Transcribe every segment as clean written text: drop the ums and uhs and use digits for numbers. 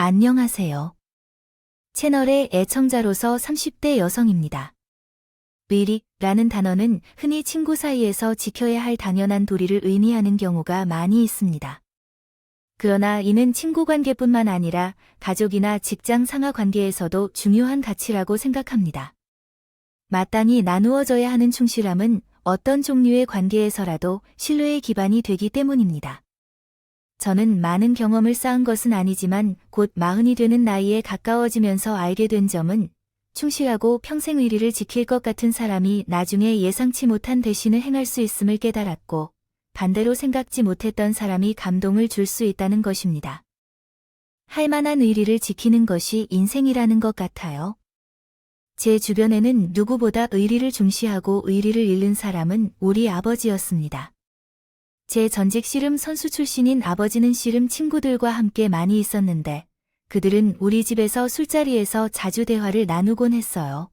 안녕하세요. 채널의 애청자로서 30대 여성입니다. 의리라는 단어는 흔히 친구 사이에서 지켜야 할 당연한 도리를 의미하는 경우가 많이 있습니다. 그러나 이는 친구 관계뿐만 아니라 가족이나 직장 상하 관계에서도 중요한 가치라고 생각합니다. 마땅히 나누어져야 하는 충실함은 어떤 종류의 관계에서라도 신뢰의 기반이 되기 때문입니다. 저는 많은 경험을 쌓은 것은 아니지만 곧 40이 되는 나이에 가까워지면서 알게 된 점은 충실하고 평생 의리를 지킬 것 같은 사람이 나중에 예상치 못한 대신을 행할 수 있음을 깨달았고, 반대로 생각지 못했던 사람이 감동을 줄 수 있다는 것입니다. 할 만한 의리를 지키는 것이 인생이라는 것 같아요. 제 주변에는 누구보다 의리를 중시하고 의리를 잃는 사람은 우리 아버지였습니다. 제 전직 씨름 선수 출신인 아버지는 씨름 친구들과 함께 많이 있었는데 그들은 우리 집에서 술자리에서 자주 대화를 나누곤 했어요.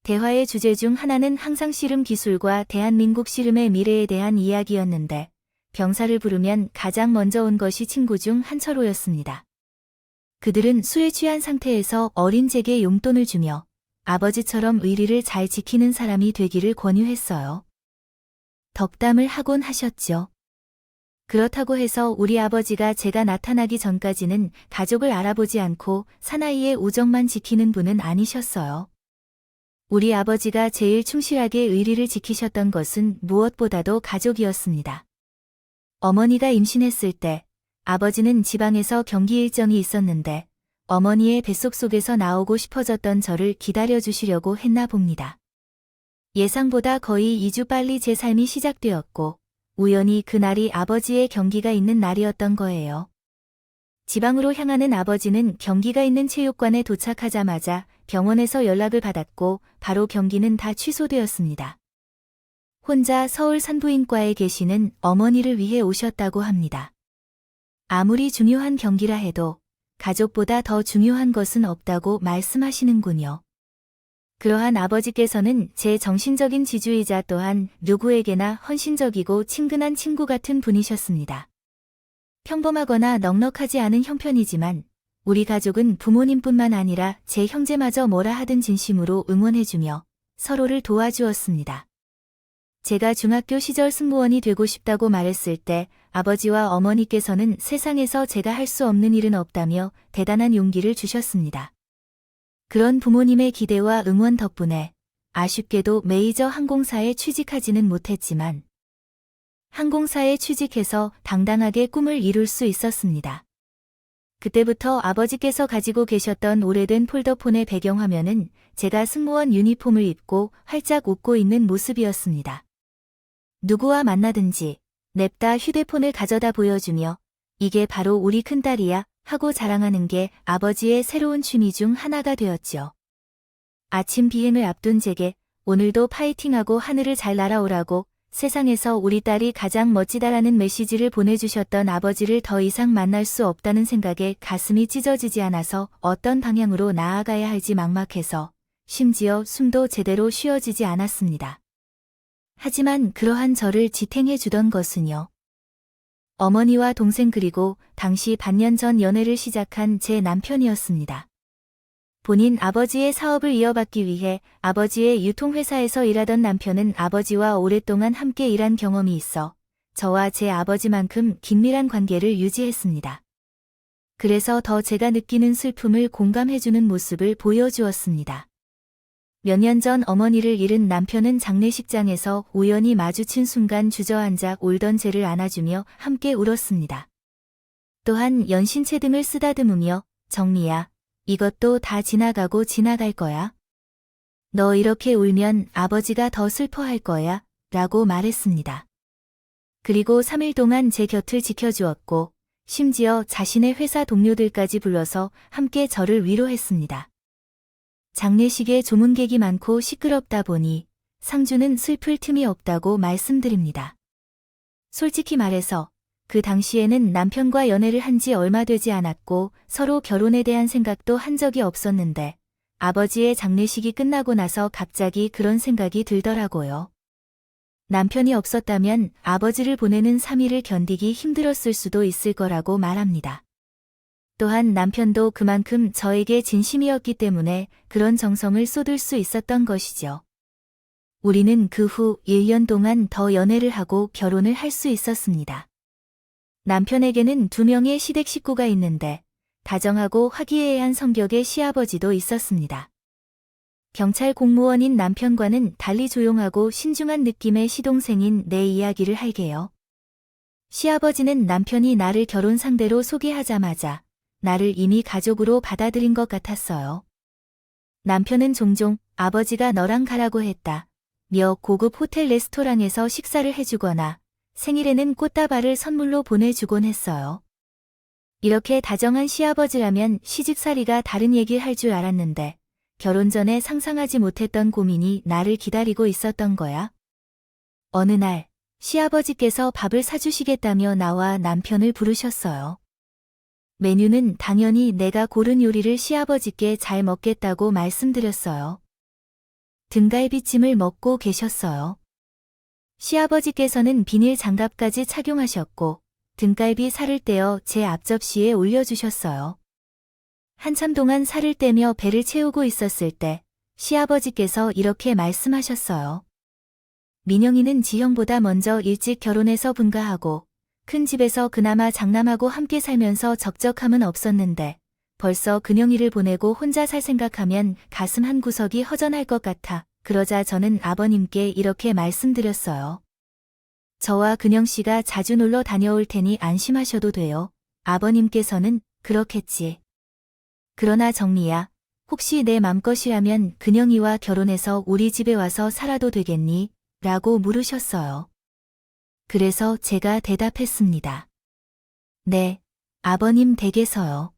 대화의 주제 중 하나는 항상 씨름 기술과 대한민국 씨름의 미래에 대한 이야기였는데 병사를 부르면 가장 먼저 온 것이 친구 중 한철호였습니다. 그들은 술에 취한 상태에서 어린 제게 용돈을 주며 아버지처럼 의리를 잘 지키는 사람이 되기를 권유했어요. 덕담을 하곤 하셨죠. 그렇다고 해서 우리 아버지가 제가 나타나기 전까지는 가족을 알아보지 않고 사나이의 우정만 지키는 분은 아니셨어요. 우리 아버지가 제일 충실하게 의리를 지키셨던 것은 무엇보다도 가족이었습니다. 어머니가 임신했을 때 아버지는 지방에서 경기 일정이 있었는데 어머니의 뱃속 속에서 나오고 싶어졌던 저를 기다려주시려고 했나 봅니다. 예상보다 거의 2주 빨리 제 삶이 시작되었고 우연히 그날이 아버지의 경기가 있는 날이었던 거예요. 지방으로 향하는 아버지는 경기가 있는 체육관에 도착하자마자 병원에서 연락을 받았고 바로 경기는 다 취소되었습니다. 혼자 서울 산부인과에 계시는 어머니를 위해 오셨다고 합니다. 아무리 중요한 경기라 해도 가족보다 더 중요한 것은 없다고 말씀하시는군요. 그러한 아버지께서는 제 정신적인 지주이자 또한 누구에게나 헌신적이고 친근한 친구 같은 분이셨습니다. 평범하거나 넉넉하지 않은 형편이지만 우리 가족은 부모님뿐만 아니라 제 형제마저 뭐라 하든 진심으로 응원해주며 서로를 도와주었습니다. 제가 중학교 시절 승무원이 되고 싶다고 말했을 때 아버지와 어머니께서는 세상에서 제가 할 수 없는 일은 없다며 대단한 용기를 주셨습니다. 그런 부모님의 기대와 응원 덕분에 아쉽게도 메이저 항공사에 취직하지는 못했지만 항공사에 취직해서 당당하게 꿈을 이룰 수 있었습니다. 그때부터 아버지께서 가지고 계셨던 오래된 폴더폰의 배경화면은 제가 승무원 유니폼을 입고 활짝 웃고 있는 모습이었습니다. 누구와 만나든지 냅다 휴대폰을 가져다 보여주며 이게 바로 우리 큰딸이야 하고 자랑하는 게 아버지의 새로운 취미 중 하나가 되었죠. 아침 비행을 앞둔 제게 오늘도 파이팅하고 하늘을 잘 날아오라고 세상에서 우리 딸이 가장 멋지다라는 메시지를 보내주셨던 아버지를 더 이상 만날 수 없다는 생각에 가슴이 찢어지지 않아서 어떤 방향으로 나아가야 할지 막막해서 심지어 숨도 제대로 쉬어지지 않았습니다. 하지만 그러한 저를 지탱해 주던 것은요. 어머니와 동생 그리고 당시 반년 전 연애를 시작한 제 남편이었습니다. 본인 아버지의 사업을 이어받기 위해 아버지의 유통회사에서 일하던 남편은 아버지와 오랫동안 함께 일한 경험이 있어 저와 제 아버지만큼 긴밀한 관계를 유지했습니다. 그래서 더 제가 느끼는 슬픔을 공감해주는 모습을 보여주었습니다. 몇 년 전 어머니를 잃은 남편은 장례식장에서 우연히 마주친 순간 주저앉아 울던 제를 안아주며 함께 울었습니다. 또한 연신체 등을 쓰다듬으며 정미야, 이것도 다 지나가고 지나갈 거야. 너 이렇게 울면 아버지가 더 슬퍼할 거야 라고 말했습니다. 그리고 3일 동안 제 곁을 지켜주었고 심지어 자신의 회사 동료들까지 불러서 함께 저를 위로했습니다. 장례식에 조문객이 많고 시끄럽다 보니 상주는 슬플 틈이 없다고 말씀드립니다. 솔직히 말해서 그 당시에는 남편과 연애를 한 지 얼마 되지 않았고 서로 결혼에 대한 생각도 한 적이 없었는데 아버지의 장례식이 끝나고 나서 갑자기 그런 생각이 들더라고요. 남편이 없었다면 아버지를 보내는 3일을 견디기 힘들었을 수도 있을 거라고 말합니다. 또한 남편도 그만큼 저에게 진심이었기 때문에 그런 정성을 쏟을 수 있었던 것이죠. 우리는 그 후 1년 동안 더 연애를 하고 결혼을 할 수 있었습니다. 남편에게는 2명의 시댁 식구가 있는데 다정하고 화기애애한 성격의 시아버지도 있었습니다. 경찰 공무원인 남편과는 달리 조용하고 신중한 느낌의 시동생인 내 이야기를 할게요. 시아버지는 남편이 나를 결혼 상대로 소개하자마자 나를 이미 가족으로 받아들인 것 같았어요. 남편은 종종 아버지가 너랑 가라고 했다 며 고급 호텔 레스토랑에서 식사를 해주거나 생일에는 꽃다발을 선물로 보내주곤 했어요. 이렇게 다정한 시아버지라면 시집살이가 다른 얘기를 할 줄 알았는데 결혼 전에 상상하지 못했던 고민이 나를 기다리고 있었던 거야. 어느 날 시아버지께서 밥을 사주시겠다며 나와 남편을 부르셨어요. 메뉴는 당연히 내가 고른 요리를 시아버지께 잘 먹겠다고 말씀드렸어요. 등갈비찜을 먹고 계셨어요. 시아버지께서는 비닐 장갑까지 착용하셨고 등갈비 살을 떼어 제 앞접시에 올려주셨어요. 한참 동안 살을 떼며 배를 채우고 있었을 때 시아버지께서 이렇게 말씀하셨어요. 민영이는 지형보다 먼저 일찍 결혼해서 분가하고 큰 집에서 그나마 장남하고 함께 살면서 적적함은 없었는데 벌써 근영이를 보내고 혼자 살 생각하면 가슴 한 구석이 허전할 것 같아. 그러자 저는 아버님께 이렇게 말씀드렸어요. 저와 근영씨가 자주 놀러 다녀올 테니 안심하셔도 돼요. 아버님께서는 그렇겠지. 그러나 정리야, 혹시 내 맘것이라면 근영이와 결혼해서 우리 집에 와서 살아도 되겠니? 라고 물으셨어요. 그래서 제가 대답했습니다. 네, 아버님 댁에서요.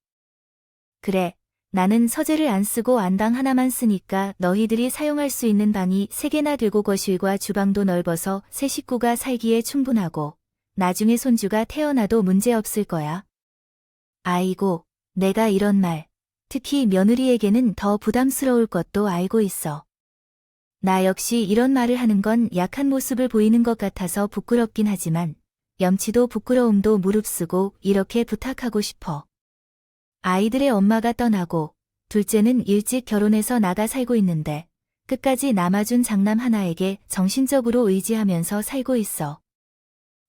그래, 나는 서재를 안 쓰고 안방 하나만 쓰니까 너희들이 사용할 수 있는 방이 3개나 되고 거실과 주방도 넓어서 3식구가 살기에 충분하고 나중에 손주가 태어나도 문제없을 거야. 아이고, 내가 이런 말, 특히 며느리에게는 더 부담스러울 것도 알고 있어. 나 역시 이런 말을 하는 건 약한 모습을 보이는 것 같아서 부끄럽긴 하지만 염치도 부끄러움도 무릅쓰고 이렇게 부탁하고 싶어. 아이들의 엄마가 떠나고 둘째는 일찍 결혼해서 나가 살고 있는데 끝까지 남아준 장남 하나에게 정신적으로 의지하면서 살고 있어.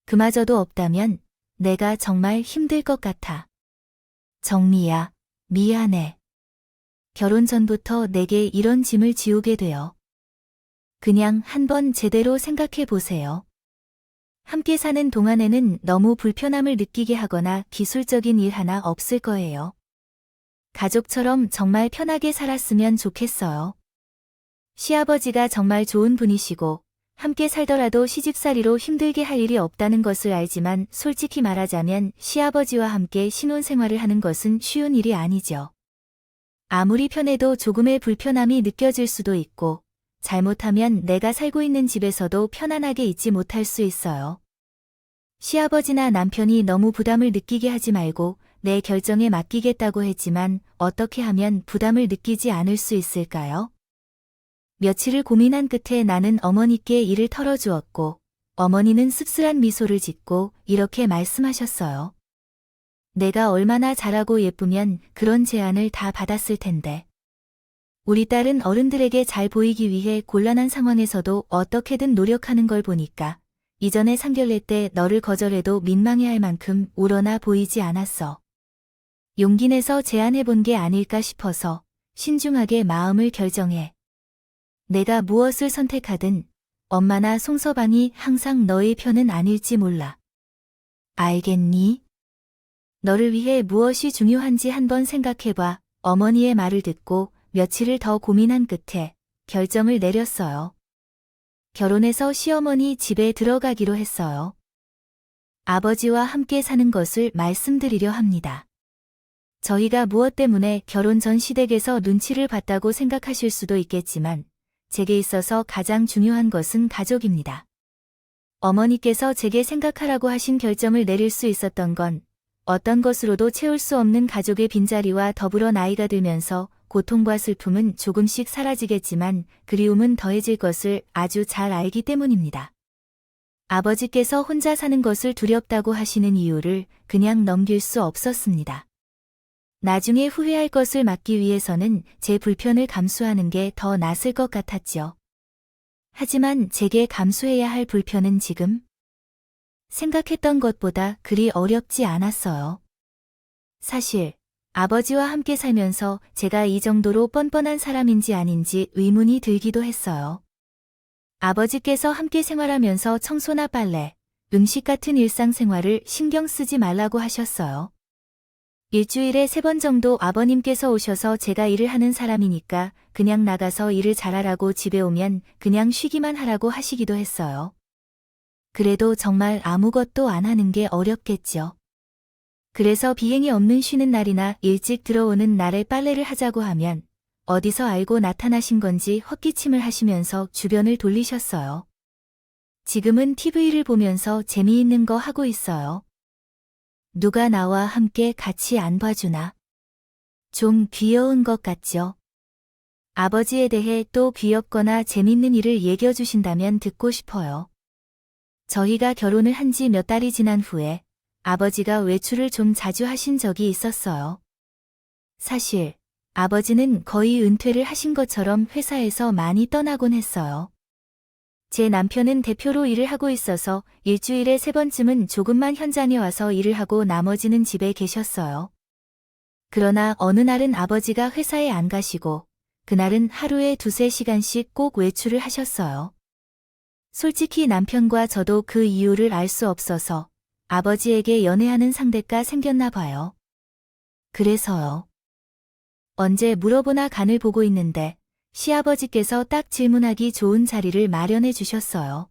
그마저도 없다면 내가 정말 힘들 것 같아. 정미야, 미안해. 결혼 전부터 내게 이런 짐을 지우게 되어. 그냥 한번 제대로 생각해 보세요. 함께 사는 동안에는 너무 불편함을 느끼게 하거나 기술적인 일 하나 없을 거예요. 가족처럼 정말 편하게 살았으면 좋겠어요. 시아버지가 정말 좋은 분이시고 함께 살더라도 시집살이로 힘들게 할 일이 없다는 것을 알지만 솔직히 말하자면 시아버지와 함께 신혼생활을 하는 것은 쉬운 일이 아니죠. 아무리 편해도 조금의 불편함이 느껴질 수도 있고 잘못하면 내가 살고 있는 집에서도 편안하게 있지 못할 수 있어요. 시아버지나 남편이 너무 부담을 느끼게 하지 말고 내 결정에 맡기겠다고 했지만 어떻게 하면 부담을 느끼지 않을 수 있을까요? 며칠을 고민한 끝에 나는 어머니께 일을 털어주었고 어머니는 씁쓸한 미소를 짓고 이렇게 말씀하셨어요. 내가 얼마나 잘하고 예쁘면 그런 제안을 다 받았을 텐데. 우리 딸은 어른들에게 잘 보이기 위해 곤란한 상황에서도 어떻게든 노력하는 걸 보니까 이전에 상견례 때 너를 거절해도 민망해할 만큼 우러나 보이지 않았어. 용기 내서 제안해본 게 아닐까 싶어서 신중하게 마음을 결정해. 내가 무엇을 선택하든 엄마나 송서방이 항상 너의 편은 아닐지 몰라. 알겠니? 너를 위해 무엇이 중요한지 한번 생각해봐. 어머니의 말을 듣고 며칠을 더 고민한 끝에 결정을 내렸어요. 결혼해서 시어머니 집에 들어가기로 했어요. 아버지와 함께 사는 것을 말씀드리려 합니다. 저희가 무엇 때문에 결혼 전 시댁에서 눈치를 봤다고 생각하실 수도 있겠지만 제게 있어서 가장 중요한 것은 가족입니다. 어머니께서 제게 생각하라고 하신 결정을 내릴 수 있었던 건 어떤 것으로도 채울 수 없는 가족의 빈자리와 더불어 나이가 들면서 고통과 슬픔은 조금씩 사라지겠지만 그리움은 더해질 것을 아주 잘 알기 때문입니다. 아버지께서 혼자 사는 것을 두렵다고 하시는 이유를 그냥 넘길 수 없었습니다. 나중에 후회할 것을 막기 위해서는 제 불편을 감수하는 게 더 낫을 것 같았죠. 하지만 제게 감수해야 할 불편은 지금 생각했던 것보다 그리 어렵지 않았어요. 사실 아버지와 함께 살면서 제가 이 정도로 뻔뻔한 사람인지 아닌지 의문이 들기도 했어요. 아버지께서 함께 생활하면서 청소나 빨래, 음식 같은 일상생활을 신경 쓰지 말라고 하셨어요. 일주일에 3번 정도 아버님께서 오셔서 제가 일을 하는 사람이니까 그냥 나가서 일을 잘하라고 집에 오면 그냥 쉬기만 하라고 하시기도 했어요. 그래도 정말 아무것도 안 하는 게 어렵겠죠. 그래서 비행이 없는 쉬는 날이나 일찍 들어오는 날에 빨래를 하자고 하면 어디서 알고 나타나신 건지 헛기침을 하시면서 주변을 돌리셨어요. 지금은 TV를 보면서 재미있는 거 하고 있어요. 누가 나와 함께 같이 안 봐주나? 좀 귀여운 것 같죠? 아버지에 대해 또 귀엽거나 재밌는 일을 얘기해 주신다면 듣고 싶어요. 저희가 결혼을 한 지 몇 달이 지난 후에 아버지가 외출을 좀 자주 하신 적이 있었어요. 사실 아버지는 거의 은퇴를 하신 것처럼 회사에서 많이 떠나곤 했어요. 제 남편은 대표로 일을 하고 있어서 일주일에 3번쯤은 조금만 현장에 와서 일을 하고 나머지는 집에 계셨어요. 그러나 어느 날은 아버지가 회사에 안 가시고 그날은 하루에 2~3시간씩 꼭 외출을 하셨어요. 솔직히 남편과 저도 그 이유를 알 수 없어서 아버지에게 연애하는 상대가 생겼나 봐요. 그래서요. 언제 물어보나 간을 보고 있는데 시아버지께서 딱 질문하기 좋은 자리를 마련해 주셨어요.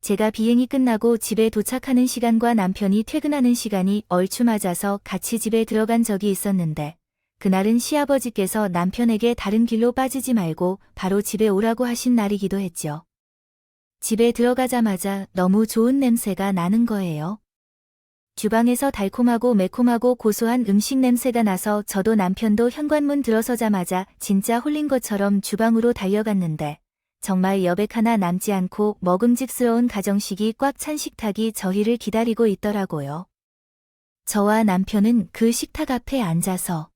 제가 비행이 끝나고 집에 도착하는 시간과 남편이 퇴근하는 시간이 얼추 맞아서 같이 집에 들어간 적이 있었는데 그날은 시아버지께서 남편에게 다른 길로 빠지지 말고 바로 집에 오라고 하신 날이기도 했죠. 집에 들어가자마자 너무 좋은 냄새가 나는 거예요. 주방에서 달콤하고 매콤하고 고소한 음식 냄새가 나서 저도 남편도 현관문 들어서자마자 진짜 홀린 것처럼 주방으로 달려갔는데 정말 여백 하나 남지 않고 먹음직스러운 가정식이 꽉 찬 식탁이 저희를 기다리고 있더라고요. 저와 남편은 그 식탁 앞에 앉아서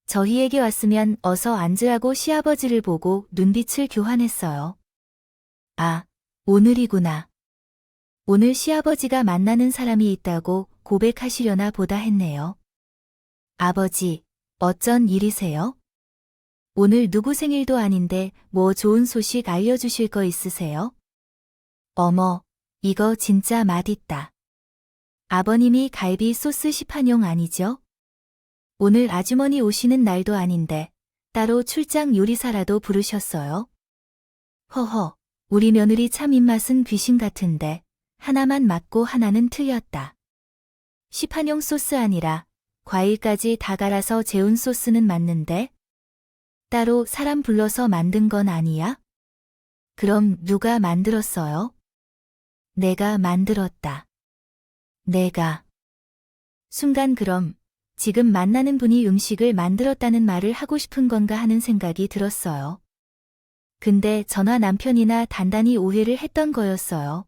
저희에게 왔으면 어서 앉으라고 시아버지를 보고 눈빛을 교환했어요. 아, 오늘이구나. 오늘 시아버지가 만나는 사람이 있다고 고백하시려나 보다 했네요. 아버지, 어쩐 일이세요? 오늘 누구 생일도 아닌데 뭐 좋은 소식 알려주실 거 있으세요? 어머, 이거 진짜 맛있다. 아버님이 갈비 소스 시판용 아니죠? 오늘 아주머니 오시는 날도 아닌데 따로 출장 요리사라도 부르셨어요? 허허, 우리 며느리 참 입맛은 귀신 같은데 하나만 맞고 하나는 틀렸다. 시판용 소스 아니라 과일까지 다 갈아서 재운 소스는 맞는데 따로 사람 불러서 만든 건 아니야? 그럼 누가 만들었어요? 내가 만들었다. 내가. 순간 그럼 지금 만나는 분이 음식을 만들었다는 말을 하고 싶은 건가 하는 생각이 들었어요. 근데 저나 남편이나 단단히 오해를 했던 거였어요.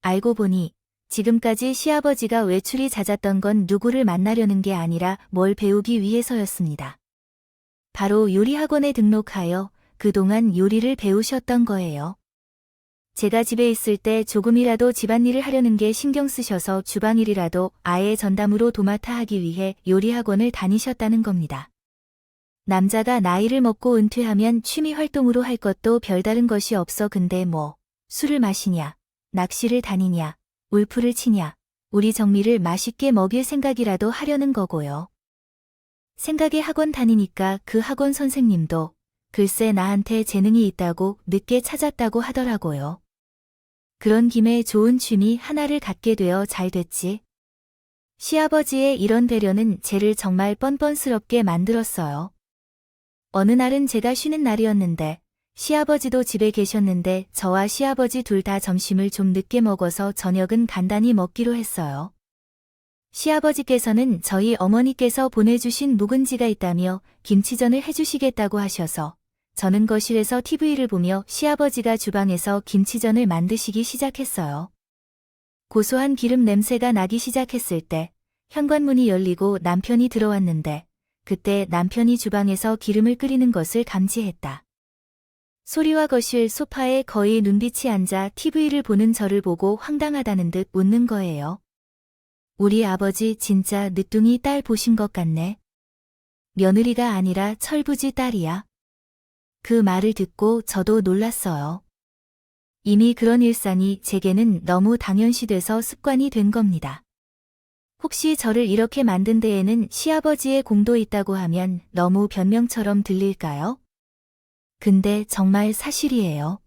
알고 보니 지금까지 시아버지가 외출이 잦았던 건 누구를 만나려는 게 아니라 뭘 배우기 위해서였습니다. 바로 요리학원에 등록하여 그동안 요리를 배우셨던 거예요. 제가 집에 있을 때 조금이라도 집안일을 하려는 게 신경 쓰셔서 주방일이라도 아예 전담으로 도맡아 하기 위해 요리학원을 다니셨다는 겁니다. 남자가 나이를 먹고 은퇴하면 취미 활동으로 할 것도 별다른 것이 없어. 근데 뭐 술을 마시냐, 낚시를 다니냐, 울프를 치냐, 우리 정미를 맛있게 먹일 생각이라도 하려는 거고요. 생각에 학원 다니니까 그 학원 선생님도 글쎄 나한테 재능이 있다고 늦게 찾았다고 하더라고요. 그런 김에 좋은 취미 하나를 갖게 되어 잘 됐지. 시아버지의 이런 배려는 쟤를 정말 뻔뻔스럽게 만들었어요. 어느 날은 제가 쉬는 날이었는데 시아버지도 집에 계셨는데 저와 시아버지 둘 다 점심을 좀 늦게 먹어서 저녁은 간단히 먹기로 했어요. 시아버지께서는 저희 어머니께서 보내주신 묵은지가 있다며 김치전을 해주시겠다고 하셔서 저는 거실에서 TV를 보며 시아버지가 주방에서 김치전을 만드시기 시작했어요. 고소한 기름 냄새가 나기 시작했을 때 현관문이 열리고 남편이 들어왔는데 그때 남편이 주방에서 기름을 끓이는 것을 감지했다. 소리와 거실 소파에 거의 눈빛이 앉아 TV를 보는 저를 보고 황당하다는 듯 웃는 거예요. 우리 아버지 진짜 늦둥이 딸 보신 것 같네. 며느리가 아니라 철부지 딸이야. 그 말을 듣고 저도 놀랐어요. 이미 그런 일상이 제게는 너무 당연시돼서 습관이 된 겁니다. 혹시 저를 이렇게 만든 데에는 시아버지의 공도 있다고 하면 너무 변명처럼 들릴까요? 근데 정말 사실이에요.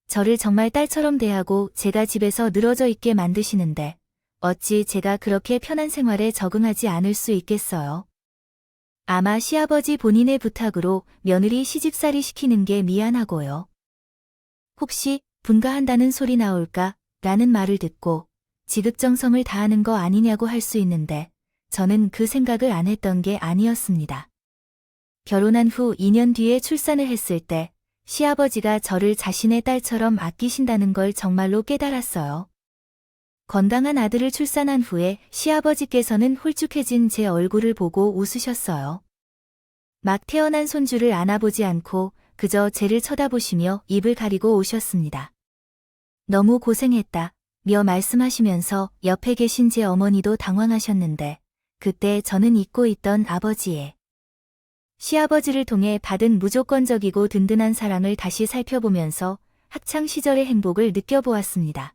저를 정말 딸처럼 대하고 제가 집에서 늘어져 있게 만드시는데 어찌 제가 그렇게 편한 생활에 적응하지 않을 수 있겠어요. 아마 시아버지 본인의 부탁으로 며느리 시집살이 시키는 게 미안하고요. 혹시 분가한다는 소리 나올까? 라는 말을 듣고 지극정성을 다하는 거 아니냐고 할 수 있는데 저는 그 생각을 안 했던 게 아니었습니다. 결혼한 후 2년 뒤에 출산을 했을 때 시아버지가 저를 자신의 딸처럼 아끼신다는 걸 정말로 깨달았어요. 건강한 아들을 출산한 후에 시아버지께서는 홀쭉해진 제 얼굴을 보고 웃으셨어요. 막 태어난 손주를 안아보지 않고 그저 쟤를 쳐다보시며 입을 가리고 오셨습니다. 너무 고생했다 며 말씀하시면서 옆에 계신 제 어머니도 당황하셨는데 그때 저는 잊고 있던 아버지의 시아버지를 통해 받은 무조건적이고 든든한 사랑을 다시 살펴보면서 학창 시절의 행복을 느껴보았습니다.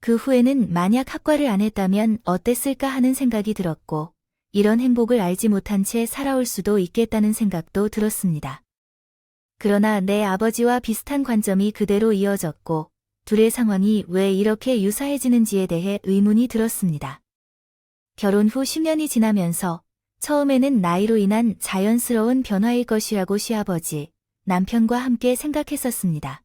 그 후에는 만약 학과를 안 했다면 어땠을까 하는 생각이 들었고 이런 행복을 알지 못한 채 살아올 수도 있겠다는 생각도 들었습니다. 그러나 내 아버지와 비슷한 관점이 그대로 이어졌고 둘의 상황이 왜 이렇게 유사해지는지에 대해 의문이 들었습니다. 결혼 후 10년이 지나면서 처음에는 나이로 인한 자연스러운 변화일 것이라고 시아버지, 남편과 함께 생각했었습니다.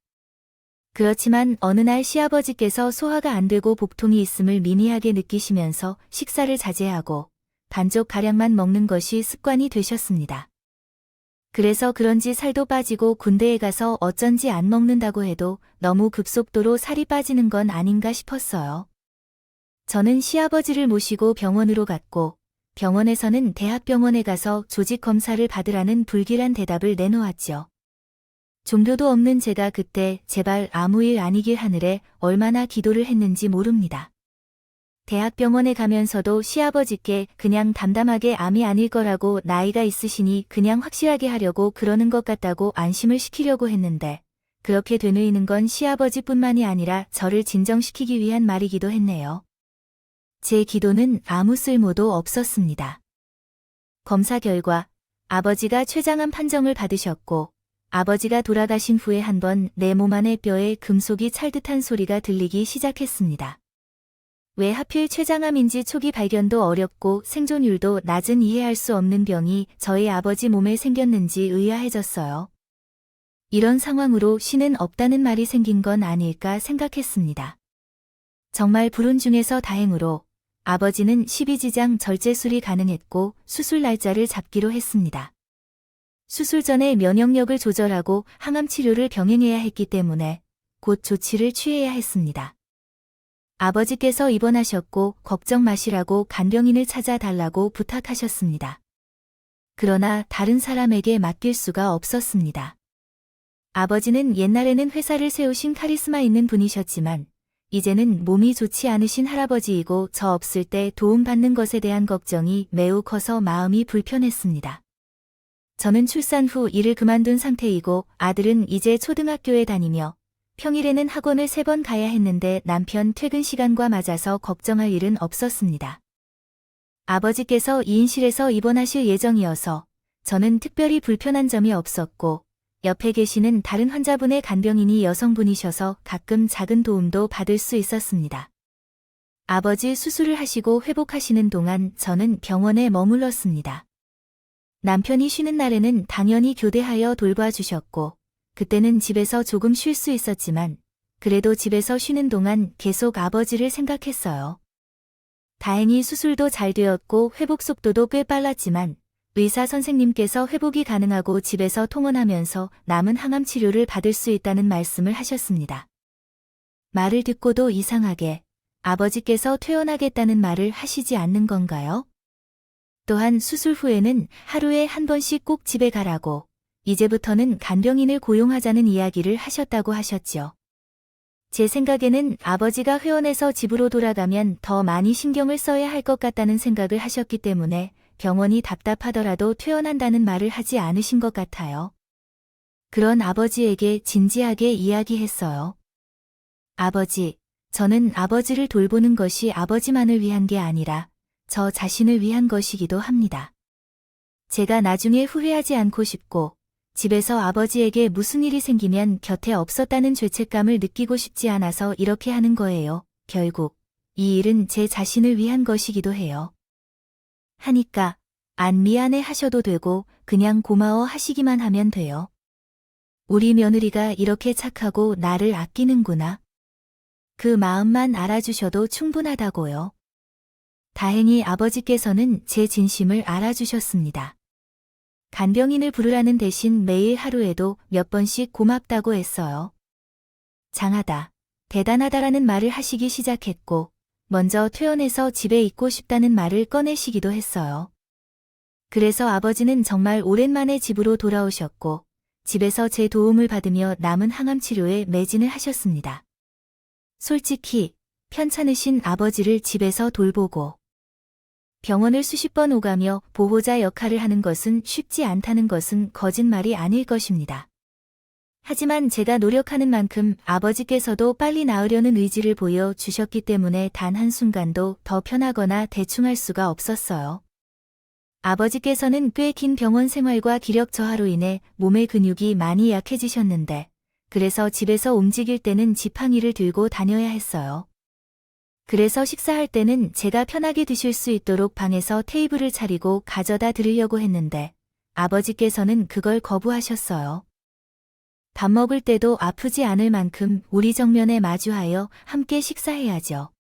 그렇지만 어느 날 시아버지께서 소화가 안 되고 복통이 있음을 미미하게 느끼시면서 식사를 자제하고 반쪽가량만 먹는 것이 습관이 되셨습니다. 그래서 그런지 살도 빠지고 군대에 가서 어쩐지 안 먹는다고 해도 너무 급속도로 살이 빠지는 건 아닌가 싶었어요. 저는 시아버지를 모시고 병원으로 갔고 병원에서는 대학병원에 가서 조직 검사를 받으라는 불길한 대답을 내놓았죠. 종교도 없는 제가 그때 제발 아무 일 아니길 하늘에 얼마나 기도를 했는지 모릅니다. 대학병원에 가면서도 시아버지께 그냥 담담하게 암이 아닐 거라고 나이가 있으시니 그냥 확실하게 하려고 그러는 것 같다고 안심을 시키려고 했는데 그렇게 되뇌이는 건 시아버지뿐만이 아니라 저를 진정시키기 위한 말이기도 했네요. 제 기도는 아무 쓸모도 없었습니다. 검사 결과 아버지가 췌장암 판정을 받으셨고 아버지가 돌아가신 후에 한 번 내 몸 안의 뼈에 금속이 찰듯한 소리가 들리기 시작했습니다. 왜 하필 췌장암인지 초기 발견도 어렵고 생존율도 낮은 이해할 수 없는 병이 저희 아버지 몸에 생겼는지 의아해졌어요. 이런 상황으로 신은 없다는 말이 생긴 건 아닐까 생각했습니다. 정말 불운 중에서 다행으로 아버지는 십이지장 절제술이 가능했고 수술 날짜를 잡기로 했습니다. 수술 전에 면역력을 조절하고 항암 치료를 병행해야 했기 때문에 곧 조치를 취해야 했습니다. 아버지께서 입원하셨고 걱정 마시라고 간병인을 찾아달라고 부탁하셨습니다. 그러나 다른 사람에게 맡길 수가 없었습니다. 아버지는 옛날에는 회사를 세우신 카리스마 있는 분이셨지만 이제는 몸이 좋지 않으신 할아버지이고 저 없을 때 도움받는 것에 대한 걱정이 매우 커서 마음이 불편했습니다. 저는 출산 후 일을 그만둔 상태이고 아들은 이제 초등학교에 다니며 평일에는 학원을 3번 가야 했는데 남편 퇴근 시간과 맞아서 걱정할 일은 없었습니다. 아버지께서 2인실에서 입원하실 예정이어서 저는 특별히 불편한 점이 없었고 옆에 계시는 다른 환자분의 간병인이 여성분이셔서 가끔 작은 도움도 받을 수 있었습니다. 아버지 수술을 하시고 회복하시는 동안 저는 병원에 머물렀습니다. 남편이 쉬는 날에는 당연히 교대하여 돌봐주셨고 그때는 집에서 조금 쉴 수 있었지만 그래도 집에서 쉬는 동안 계속 아버지를 생각했어요. 다행히 수술도 잘 되었고 회복 속도도 꽤 빨랐지만 의사 선생님께서 회복이 가능하고 집에서 통원하면서 남은 항암 치료를 받을 수 있다는 말씀을 하셨습니다. 말을 듣고도 이상하게 아버지께서 퇴원하겠다는 말을 하시지 않는 건가요? 또한 수술 후에는 하루에 한 번씩 꼭 집에 가라고, 이제부터는 간병인을 고용하자는 이야기를 하셨다고 하셨지요. 제 생각에는 아버지가 회원해서 집으로 돌아가면 더 많이 신경을 써야 할 것 같다는 생각을 하셨기 때문에 병원이 답답하더라도 퇴원한다는 말을 하지 않으신 것 같아요. 그런 아버지에게 진지하게 이야기했어요. 아버지, 저는 아버지를 돌보는 것이 아버지만을 위한 게 아니라 저 자신을 위한 것이기도 합니다. 제가 나중에 후회하지 않고 싶고 집에서 아버지에게 무슨 일이 생기면 곁에 없었다는 죄책감을 느끼고 싶지 않아서 이렇게 하는 거예요. 결국 이 일은 제 자신을 위한 것이기도 해요. 하니까 안 미안해 하셔도 되고 그냥 고마워 하시기만 하면 돼요. 우리 며느리가 이렇게 착하고 나를 아끼는구나. 그 마음만 알아주셔도 충분하다고요. 다행히 아버지께서는 제 진심을 알아주셨습니다. 간병인을 부르라는 대신 매일 하루에도 몇 번씩 고맙다고 했어요. 장하다, 대단하다라는 말을 하시기 시작했고, 먼저 퇴원해서 집에 있고 싶다는 말을 꺼내시기도 했어요. 그래서 아버지는 정말 오랜만에 집으로 돌아오셨고, 집에서 제 도움을 받으며 남은 항암 치료에 매진을 하셨습니다. 솔직히 편찮으신 아버지를 집에서 돌보고 병원을 수십 번 오가며 보호자 역할을 하는 것은 쉽지 않다는 것은 거짓말이 아닐 것입니다. 하지만 제가 노력하는 만큼 아버지께서도 빨리 나으려는 의지를 보여주셨기 때문에 단 한순간도 더 편하거나 대충할 수가 없었어요. 아버지께서는 꽤 긴 병원 생활과 기력 저하로 인해 몸의 근육이 많이 약해지셨는데, 그래서 집에서 움직일 때는 지팡이를 들고 다녀야 했어요. 그래서 식사할 때는 제가 편하게 드실 수 있도록 방에서 테이블을 차리고 가져다 드리려고 했는데, 아버지께서는 그걸 거부하셨어요. 밥 먹을 때도 아프지 않을 만큼 우리 정면에 마주하여 함께 식사해야죠.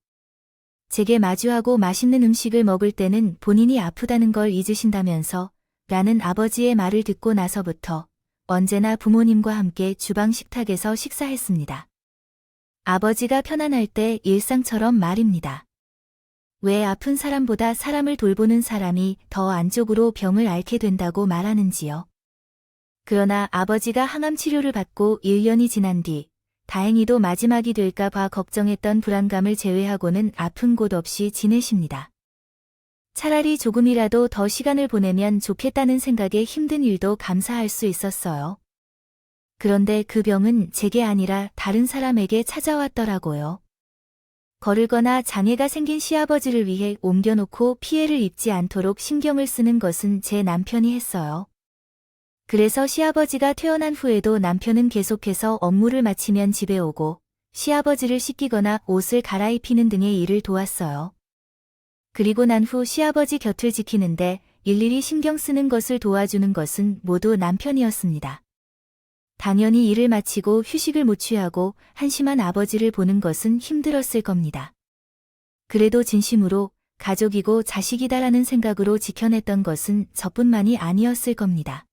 제게 마주하고 맛있는 음식을 먹을 때는 본인이 아프다는 걸 잊으신다면서 라는 아버지의 말을 듣고 나서부터 언제나 부모님과 함께 주방 식탁에서 식사했습니다. 아버지가 편안할 때 일상처럼 말입니다. 왜 아픈 사람보다 사람을 돌보는 사람이 더 안쪽으로 병을 앓게 된다고 말하는지요. 그러나 아버지가 항암 치료를 받고 1년이 지난 뒤 다행히도 마지막이 될까 봐 걱정했던 불안감을 제외하고는 아픈 곳 없이 지내십니다. 차라리 조금이라도 더 시간을 보내면 좋겠다는 생각에 힘든 일도 감사할 수 있었어요. 그런데 그 병은 제게 아니라 다른 사람에게 찾아왔더라고요. 거르거나 장애가 생긴 시아버지를 위해 옮겨놓고 피해를 입지 않도록 신경을 쓰는 것은 제 남편이 했어요. 그래서 시아버지가 퇴원한 후에도 남편은 계속해서 업무를 마치면 집에 오고 시아버지를 씻기거나 옷을 갈아입히는 등의 일을 도왔어요. 그리고 난 후 시아버지 곁을 지키는데 일일이 신경 쓰는 것을 도와주는 것은 모두 남편이었습니다. 당연히 일을 마치고 휴식을 못 취하고 한심한 아버지를 보는 것은 힘들었을 겁니다. 그래도 진심으로 가족이고 자식이다라는 생각으로 지켜냈던 것은 저뿐만이 아니었을 겁니다.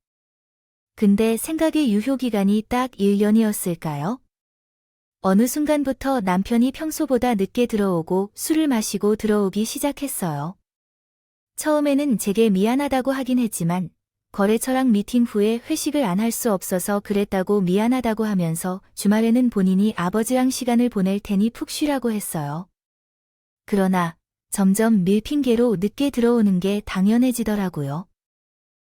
근데 생각의 유효기간이 딱 1년이었을까요? 어느 순간부터 남편이 평소보다 늦게 들어오고 술을 마시고 들어오기 시작했어요. 처음에는 제게 미안하다고 하긴 했지만 거래처랑 미팅 후에 회식을 안 할 수 없어서 그랬다고 미안하다고 하면서 주말에는 본인이 아버지랑 시간을 보낼 테니 푹 쉬라고 했어요. 그러나 점점 밀핑계로 늦게 들어오는 게 당연해지더라고요.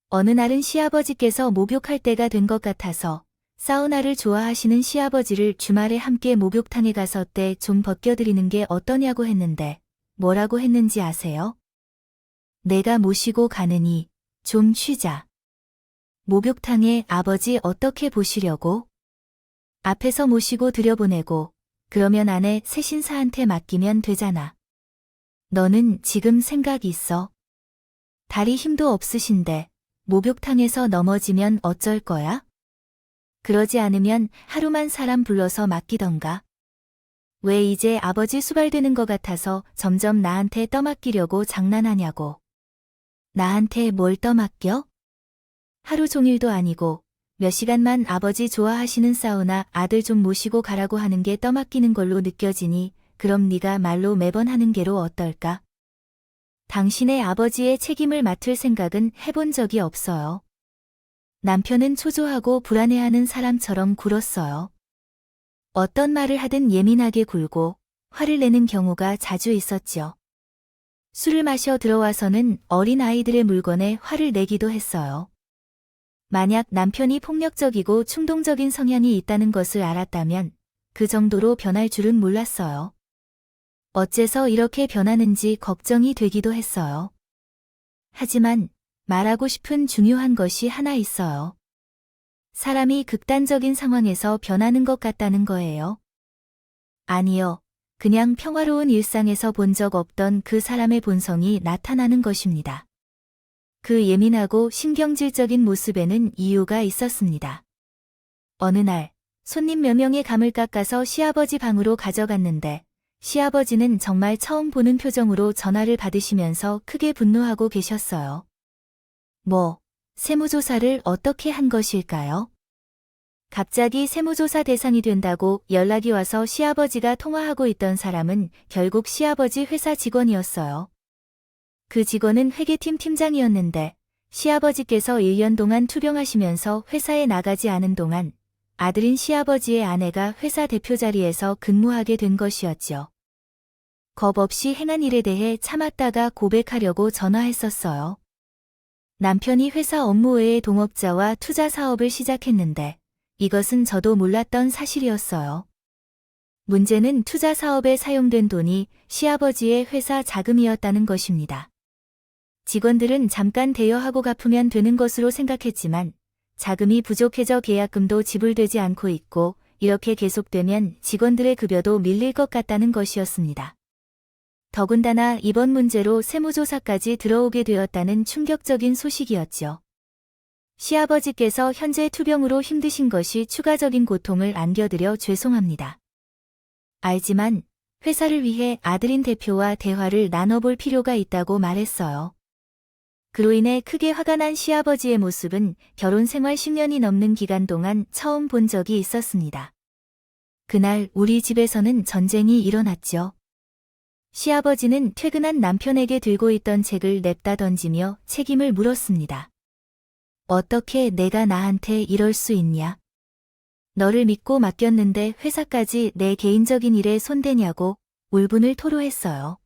어느 날은 시아버지께서 목욕할 때가 된 것 같아서 사우나를 좋아하시는 시아버지를 주말에 함께 목욕탕에 가서 때 좀 벗겨드리는 게 어떠냐고 했는데 뭐라고 했는지 아세요? 내가 모시고 가느니 좀 쉬자. 목욕탕에 아버지 어떻게 보시려고? 앞에서 모시고 들여보내고 그러면 안에 새 신사한테 맡기면 되잖아. 너는 지금 생각 있어? 다리 힘도 없으신데 목욕탕에서 넘어지면 어쩔 거야? 그러지 않으면 하루만 사람 불러서 맡기던가. 왜 이제 아버지 수발되는 것 같아서 점점 나한테 떠맡기려고 장난하냐고. 나한테 뭘 떠맡겨? 하루 종일도 아니고 몇 시간만 아버지 좋아하시는 사우나 아들 좀 모시고 가라고 하는 게 떠맡기는 걸로 느껴지니 그럼 네가 말로 매번 하는 게로 어떨까? 당신의 아버지의 책임을 맡을 생각은 해본 적이 없어요. 남편은 초조하고 불안해하는 사람처럼 굴었어요. 어떤 말을 하든 예민하게 굴고 화를 내는 경우가 자주 있었죠. 술을 마셔 들어와서는 어린 아이들의 물건에 화를 내기도 했어요. 만약 남편이 폭력적이고 충동적인 성향이 있다는 것을 알았다면 그 정도로 변할 줄은 몰랐어요. 어째서 이렇게 변하는지 걱정이 되기도 했어요. 하지만 말하고 싶은 중요한 것이 하나 있어요. 사람이 극단적인 상황에서 변하는 것 같다는 거예요. 아니요. 그냥 평화로운 일상에서 본 적 없던 그 사람의 본성이 나타나는 것입니다. 그 예민하고 신경질적인 모습에는 이유가 있었습니다. 어느 날, 손님 몇 명의 감을 깎아서 시아버지 방으로 가져갔는데 시아버지는 정말 처음 보는 표정으로 전화를 받으시면서 크게 분노하고 계셨어요. 세무조사를 어떻게 한 것일까요? 갑자기 세무조사 대상이 된다고 연락이 와서 시아버지가 통화하고 있던 사람은 결국 시아버지 회사 직원이었어요. 그 직원은 회계팀 팀장이었는데 시아버지께서 1년 동안 투병하시면서 회사에 나가지 않은 동안 아들인 시아버지의 아내가 회사 대표 자리에서 근무하게 된 것이었죠. 겁 없이 행한 일에 대해 참았다가 고백하려고 전화했었어요. 남편이 회사 업무 외에 동업자와 투자 사업을 시작했는데 이것은 저도 몰랐던 사실이었어요. 문제는 투자 사업에 사용된 돈이 시아버지의 회사 자금이었다는 것입니다. 직원들은 잠깐 대여하고 갚으면 되는 것으로 생각했지만 자금이 부족해져 계약금도 지불되지 않고 있고 이렇게 계속되면 직원들의 급여도 밀릴 것 같다는 것이었습니다. 더군다나 이번 문제로 세무조사까지 들어오게 되었다는 충격적인 소식이었죠. 시아버지께서 현재 투병으로 힘드신 것이 추가적인 고통을 안겨드려 죄송합니다. 알지만 회사를 위해 아들인 대표와 대화를 나눠볼 필요가 있다고 말했어요. 그로 인해 크게 화가 난 시아버지의 모습은 결혼 생활 10년이 넘는 기간 동안 처음 본 적이 있었습니다. 그날 우리 집에서는 전쟁이 일어났죠. 시아버지는 퇴근한 남편에게 들고 있던 책을 냅다 던지며 책임을 물었습니다. 어떻게 내가 나한테 이럴 수 있냐? 너를 믿고 맡겼는데 회사까지 내 개인적인 일에 손대냐고 울분을 토로했어요.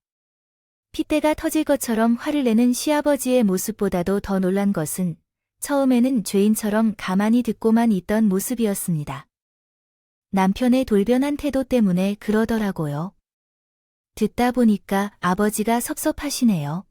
핏대가 터질 것처럼 화를 내는 시아버지의 모습보다도 더 놀란 것은 처음에는 죄인처럼 가만히 듣고만 있던 모습이었습니다. 남편의 돌변한 태도 때문에 그러더라고요. 듣다 보니까 아버지가 섭섭하시네요.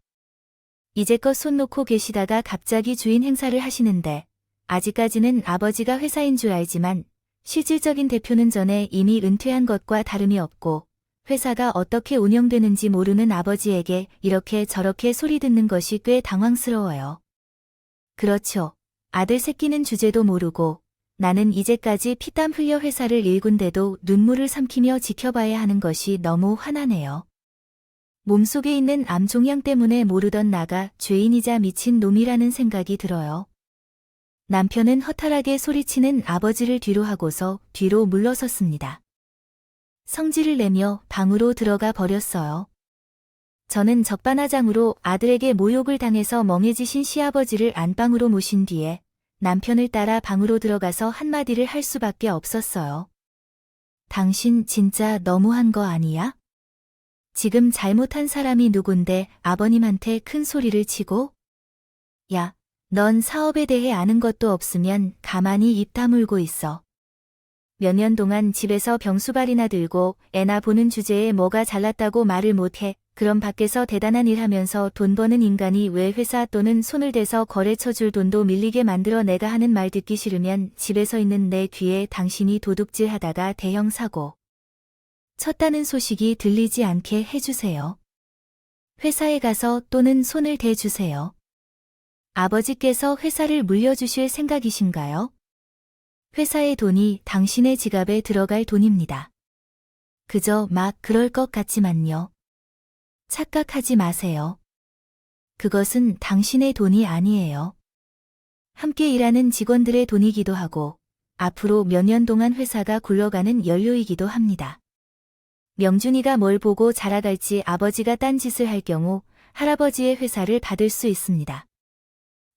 이제껏 손 놓고 계시다가 갑자기 주인 행사를 하시는데 아직까지는 아버지가 회사인 줄 알지만 실질적인 대표는 전에 이미 은퇴한 것과 다름이 없고 회사가 어떻게 운영되는지 모르는 아버지에게 이렇게 저렇게 소리 듣는 것이 꽤 당황스러워요. 그렇죠. 아들 새끼는 주제도 모르고 나는 이제까지 피땀 흘려 회사를 일군데도 눈물을 삼키며 지켜봐야 하는 것이 너무 화나네요. 몸속에 있는 암 종양 때문에 모르던 나가 죄인이자 미친 놈이라는 생각이 들어요. 남편은 허탈하게 소리치는 아버지를 뒤로 하고서 뒤로 물러섰습니다. 성질을 내며 방으로 들어가 버렸어요. 저는 적반하장으로 아들에게 모욕을 당해서 멍해지신 시아버지를 안방으로 모신 뒤에 남편을 따라 방으로 들어가서 한마디를 할 수밖에 없었어요. 당신 진짜 너무한 거 아니야? 지금 잘못한 사람이 누군데 아버님한테 큰 소리를 치고? 야, 넌 사업에 대해 아는 것도 없으면 가만히 입 다물고 있어. 몇 년 동안 집에서 병수발이나 들고 애나 보는 주제에 뭐가 잘났다고 말을 못해. 그럼 밖에서 대단한 일 하면서 돈 버는 인간이 왜 회사 또는 손을 대서 거래처 줄 돈도 밀리게 만들어 내가 하는 말 듣기 싫으면 집에서 있는 내 귀에 당신이 도둑질 하다가 대형 사고 쳤다는 소식이 들리지 않게 해주세요. 회사에 가서 또는 손을 대주세요. 아버지께서 회사를 물려주실 생각이신가요? 회사의 돈이 당신의 지갑에 들어갈 돈입니다. 그저 막 그럴 것 같지만요. 착각하지 마세요. 그것은 당신의 돈이 아니에요. 함께 일하는 직원들의 돈이기도 하고 앞으로 몇 년 동안 회사가 굴러가는 연료이기도 합니다. 명준이가 뭘 보고 자라갈지 아버지가 딴짓을 할 경우 할아버지의 회사를 받을 수 있습니다.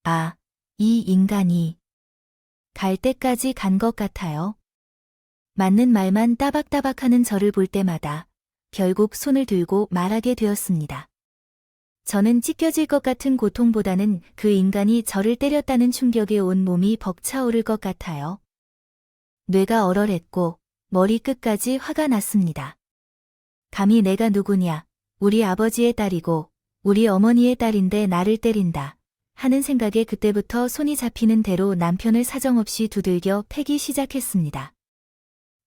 아, 이 인간이 갈 때까지 간 것 같아요. 맞는 말만 따박따박하는 저를 볼 때마다 결국 손을 들고 말하게 되었습니다. 저는 찢겨질 것 같은 고통보다는 그 인간이 저를 때렸다는 충격에 온 몸이 벅차오를 것 같아요. 뇌가 얼얼했고 머리끝까지 화가 났습니다. 감히 내가 누구냐, 우리 아버지의 딸이고 우리 어머니의 딸인데 나를 때린다 하는 생각에 그때부터 손이 잡히는 대로 남편을 사정없이 두들겨 패기 시작했습니다.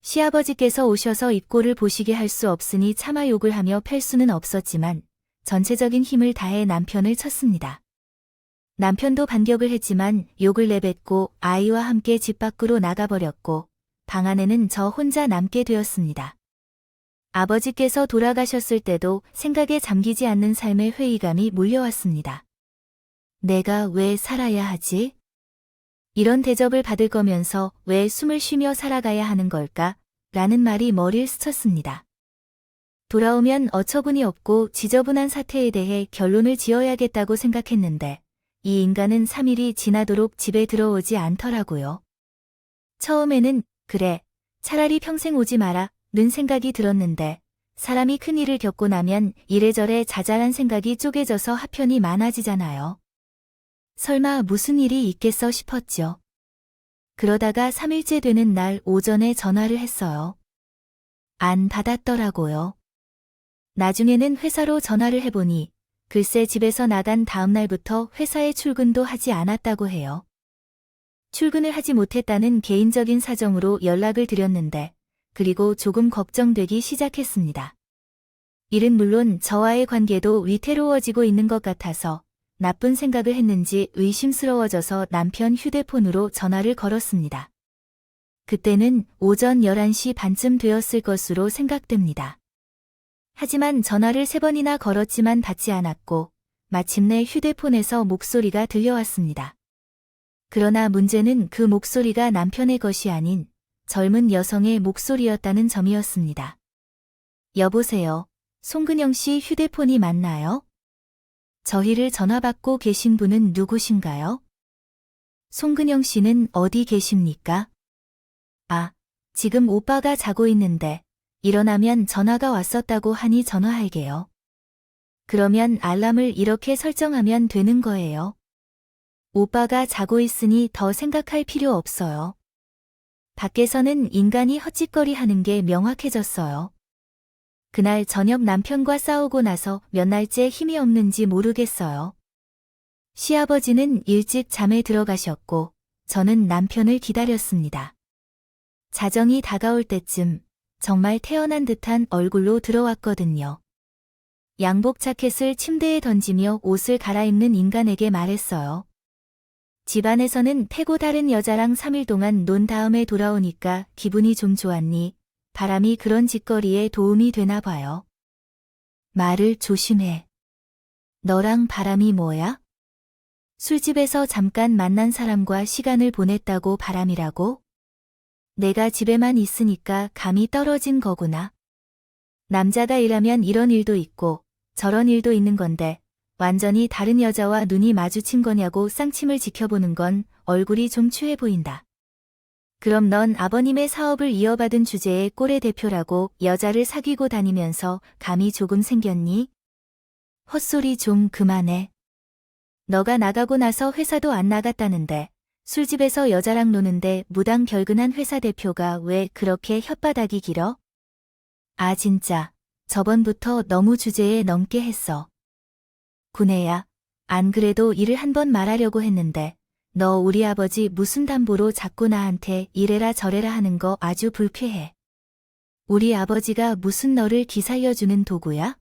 시아버지께서 오셔서 입꼬를 보시게 할 수 없으니 차마 욕을 하며 팰 수는 없었지만 전체적인 힘을 다해 남편을 쳤습니다. 남편도 반격을 했지만 욕을 내뱉고 아이와 함께 집 밖으로 나가버렸고 방 안에는 저 혼자 남게 되었습니다. 아버지께서 돌아가셨을 때도 생각에 잠기지 않는 삶의 회의감이 몰려왔습니다. 내가 왜 살아야 하지? 이런 대접을 받을 거면서 왜 숨을 쉬며 살아가야 하는 걸까? 라는 말이 머리를 스쳤습니다. 돌아오면 어처구니 없고 지저분한 사태에 대해 결론을 지어야겠다고 생각했는데 이 인간은 3일이 지나도록 집에 들어오지 않더라고요. 처음에는 그래, 차라리 평생 오지 마라 는 생각이 들었는데 사람이 큰일을 겪고 나면 이래저래 자잘한 생각이 쪼개져서 하편이 많아지잖아요. 설마 무슨 일이 있겠어 싶었죠. 그러다가 3일째 되는 날 오전에 전화를 했어요. 안 받았더라고요. 나중에는 회사로 전화를 해보니 글쎄 집에서 나간 다음 날부터 회사에 출근도 하지 않았다고 해요. 출근을 하지 못했다는 개인적인 사정으로 연락을 드렸는데 그리고 조금 걱정되기 시작했습니다. 일은 물론 저와의 관계도 위태로워지고 있는 것 같아서 나쁜 생각을 했는지 의심스러워져서 남편 휴대폰으로 전화를 걸었습니다. 그때는 오전 11시 반쯤 되었을 것으로 생각됩니다. 하지만 전화를 3번이나 걸었지만 받지 않았고 마침내 휴대폰에서 목소리가 들려왔습니다. 그러나 문제는 그 목소리가 남편의 것이 아닌 젊은 여성의 목소리였다는 점이었습니다. 여보세요. 송근영 씨 휴대폰이 맞나요? 저희를 전화 받고 계신 분은 누구신가요? 송근영 씨는 어디 계십니까? 아, 지금 오빠가 자고 있는데 일어나면 전화가 왔었다고 하니 전화할게요. 그러면 알람을 이렇게 설정하면 되는 거예요. 오빠가 자고 있으니 더 생각할 필요 없어요. 밖에서는 인간이 헛짓거리 하는 게 명확해졌어요. 그날 저녁 남편과 싸우고 나서 몇 날째 힘이 없는지 모르겠어요. 시아버지는 일찍 잠에 들어가셨고 저는 남편을 기다렸습니다. 자정이 다가올 때쯤 정말 태어난 듯한 얼굴로 들어왔거든요. 양복 자켓을 침대에 던지며 옷을 갈아입는 인간에게 말했어요. 집안에서는 패고 다른 여자랑 3일 동안 논 다음에 돌아오니까 기분이 좀 좋았니? 바람이 그런 짓거리에 도움이 되나 봐요. 말을 조심해. 너랑 바람이 뭐야? 술집에서 잠깐 만난 사람과 시간을 보냈다고 바람이라고? 내가 집에만 있으니까 감이 떨어진 거구나. 남자가 일하면 이런 일도 있고 저런 일도 있는 건데 완전히 다른 여자와 눈이 마주친 거냐고 쌍침을 지켜보는 건 얼굴이 좀 추해 보인다. 그럼 넌 아버님의 사업을 이어받은 주제의 꼴의 대표라고 여자를 사귀고 다니면서 감이 조금 생겼니? 헛소리 좀 그만해. 너가 나가고 나서 회사도 안 나갔다는데 술집에서 여자랑 노는데 무당 결근한 회사 대표가 왜 그렇게 혓바닥이 길어? 아 진짜 저번부터 너무 주제에 넘게 했어. 구내야, 안 그래도 일을 한번 말하려고 했는데 너 우리 아버지 무슨 담보로 자꾸 나한테 이래라 저래라 하는 거 아주 불쾌해. 우리 아버지가 무슨 너를 기살려주는 도구야?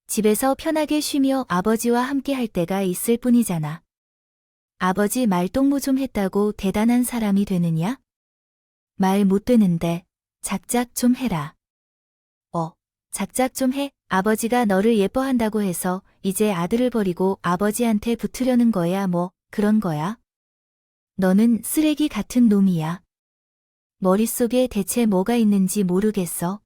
집에서 편하게 쉬며 아버지와 함께 할 때가 있을 뿐이잖아. 아버지 말동무 좀 했다고 대단한 사람이 되느냐? 말 못 되는데 작작 좀 해라. 작작 좀 해. 아버지가 너를 예뻐한다고 해서 이제 아들을 버리고 아버지한테 붙으려는 거야 뭐 그런 거야? 너는 쓰레기 같은 놈이야. 머릿속에 대체 뭐가 있는지 모르겠어.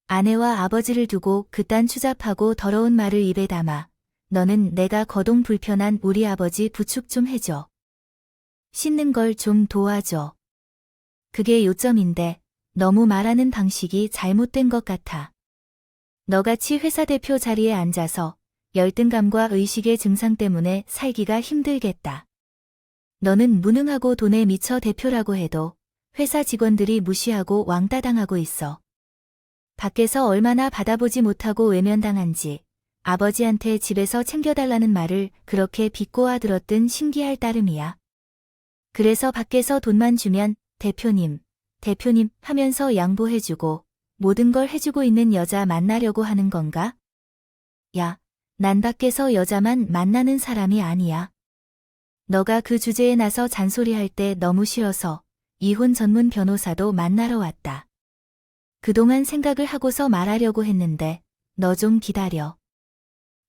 아내와 아버지를 두고 그딴 추잡하고 더러운 말을 입에 담아 너는 내가 거동 불편한 우리 아버지 부축 좀 해줘. 씻는 걸 좀 도와줘. 그게 요점인데 너무 말하는 방식이 잘못된 것 같아. 너같이 회사 대표 자리에 앉아서 열등감과 의식의 증상 때문에 살기가 힘들겠다. 너는 무능하고 돈에 미쳐 대표라고 해도 회사 직원들이 무시하고 왕따 당하고 있어. 밖에서 얼마나 받아보지 못하고 외면당한지 아버지한테 집에서 챙겨달라는 말을 그렇게 비꼬아 들었든 신기할 따름이야. 그래서 밖에서 돈만 주면 대표님 하면서 양보해주고 모든 걸 해주고 있는 여자 만나려고 하는 건가? 야, 난 밖에서 여자만 만나는 사람이 아니야. 너가 그 주제에 나서 잔소리할 때 너무 싫어서 이혼 전문 변호사도 만나러 왔다. 그동안 생각을 하고서 말하려고 했는데 너 좀 기다려.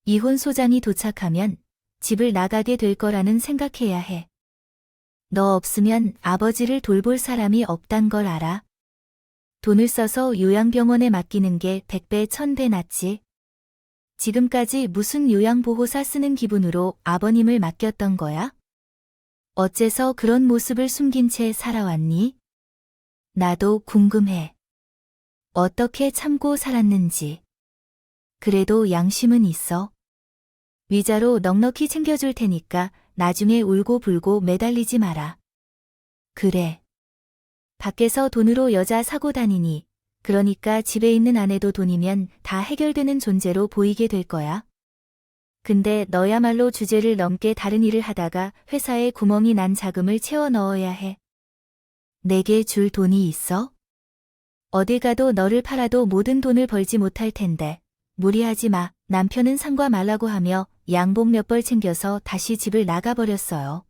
이혼 소장이 도착하면 집을 나가게 될 거라는 생각해야 해. 너 없으면 아버지를 돌볼 사람이 없단 걸 알아? 돈을 써서 요양병원에 맡기는 게 100배 1000배 낫지. 지금까지 무슨 요양보호사 쓰는 기분으로 아버님을 맡겼던 거야? 어째서 그런 모습을 숨긴 채 살아왔니? 나도 궁금해. 어떻게 참고 살았는지. 그래도 양심은 있어. 위자료 넉넉히 챙겨줄 테니까 나중에 울고불고 매달리지 마라. 그래. 밖에서 돈으로 여자 사고 다니니 그러니까 집에 있는 아내도 돈이면 다 해결되는 존재로 보이게 될 거야. 근데 너야말로 주제를 넘게 다른 일을 하다가 회사에 구멍이 난 자금을 채워 넣어야 해. 내게 줄 돈이 있어? 어딜 가도 너를 팔아도 모든 돈을 벌지 못할 텐데 무리하지 마. 남편은 상과 말라고 하며 양복 몇 벌 챙겨서 다시 집을 나가버렸어요.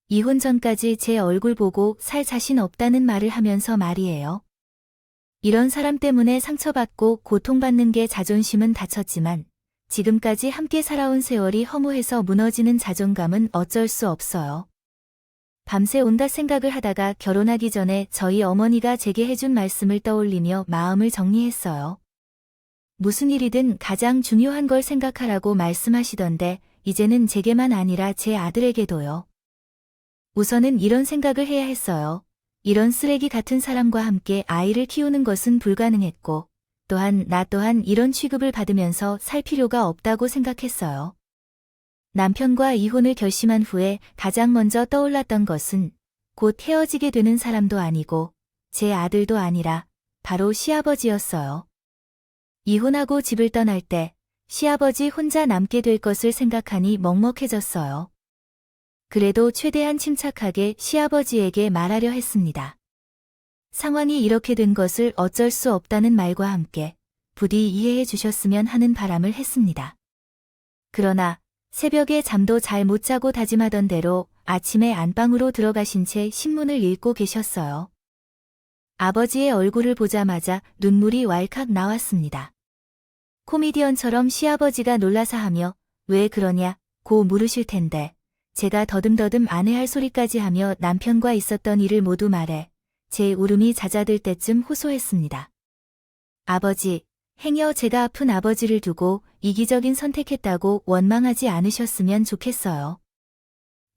이혼 전까지 제 얼굴 보고 살 자신 없다는 말을 하면서 말이에요. 이런 사람 때문에 상처받고 고통받는 게 자존심은 다쳤지만 지금까지 함께 살아온 세월이 허무해서 무너지는 자존감은 어쩔 수 없어요. 밤새 온갖 생각을 하다가 결혼하기 전에 저희 어머니가 제게 해준 말씀을 떠올리며 마음을 정리했어요. 무슨 일이든 가장 중요한 걸 생각하라고 말씀하시던데 이제는 제게만 아니라 제 아들에게도요. 우선은 이런 생각을 해야 했어요. 이런 쓰레기 같은 사람과 함께 아이를 키우는 것은 불가능했고 또한 나 또한 이런 취급을 받으면서 살 필요가 없다고 생각했어요. 남편과 이혼을 결심한 후에 가장 먼저 떠올랐던 것은 곧 헤어지게 되는 사람도 아니고 제 아들도 아니라 바로 시아버지였어요. 이혼하고 집을 떠날 때 시아버지 혼자 남게 될 것을 생각하니 먹먹해졌어요. 그래도 최대한 침착하게 시아버지에게 말하려 했습니다. 상황이 이렇게 된 것을 어쩔 수 없다는 말과 함께 부디 이해해 주셨으면 하는 바람을 했습니다. 그러나 새벽에 잠도 잘 못 자고 다짐하던 대로 아침에 안방으로 들어가신 채 신문을 읽고 계셨어요. 아버지의 얼굴을 보자마자 눈물이 왈칵 나왔습니다. 코미디언처럼 시아버지가 놀라서 하며 왜 그러냐 고 물으실 텐데 제가 더듬더듬 아내 할 소리까지 하며 남편과 있었던 일을 모두 말해 제 울음이 잦아들 때쯤 호소했습니다. 아버지, 행여 제가 아픈 아버지를 두고 이기적인 선택했다고 원망하지 않으셨으면 좋겠어요.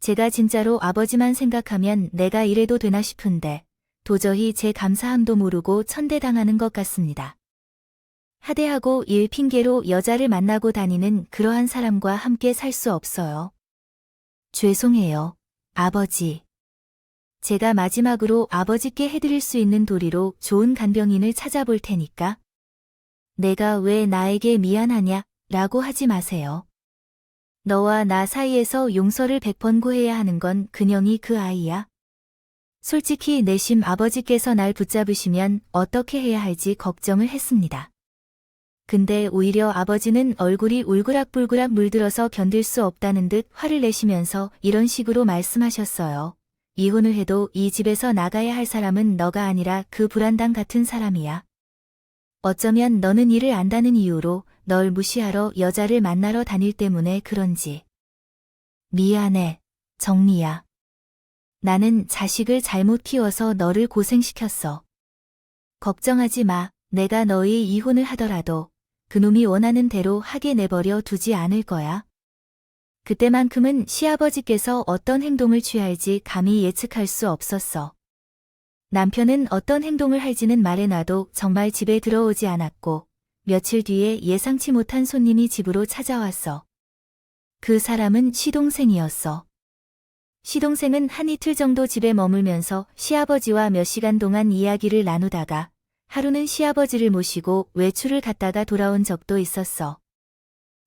제가 진짜로 아버지만 생각하면 내가 이래도 되나 싶은데 도저히 제 감사함도 모르고 천대당하는 것 같습니다. 하대하고 일 핑계로 여자를 만나고 다니는 그러한 사람과 함께 살 수 없어요. 죄송해요, 아버지. 제가 마지막으로 아버지께 해드릴 수 있는 도리로 좋은 간병인을 찾아볼 테니까. 내가 왜 나에게 미안하냐 라고 하지 마세요. 너와 나 사이에서 용서를 100번 구해야 하는 건 근영이 그 아이야. 솔직히 내심 아버지께서 날 붙잡으시면 어떻게 해야 할지 걱정을 했습니다. 근데 오히려 아버지는 얼굴이 울그락불그락 물들어서 견딜 수 없다는 듯 화를 내시면서 이런 식으로 말씀하셨어요. 이혼을 해도 이 집에서 나가야 할 사람은 너가 아니라 그 불안당 같은 사람이야. 어쩌면 너는 이를 안다는 이유로 널 무시하러 여자를 만나러 다닐 때문에 그런지. 미안해, 정리야. 나는 자식을 잘못 키워서 너를 고생시켰어. 걱정하지 마, 내가 너희 이혼을 하더라도 그놈이 원하는 대로 하게 내버려 두지 않을 거야. 그때만큼은 시아버지께서 어떤 행동을 취할지 감히 예측할 수 없었어. 남편은 어떤 행동을 할지는 말해놔도 정말 집에 들어오지 않았고 며칠 뒤에 예상치 못한 손님이 집으로 찾아왔어. 그 사람은 시동생이었어. 시동생은 한 이틀 정도 집에 머물면서 시아버지와 몇 시간 동안 이야기를 나누다가 하루는 시아버지를 모시고 외출을 갔다가 돌아온 적도 있었어.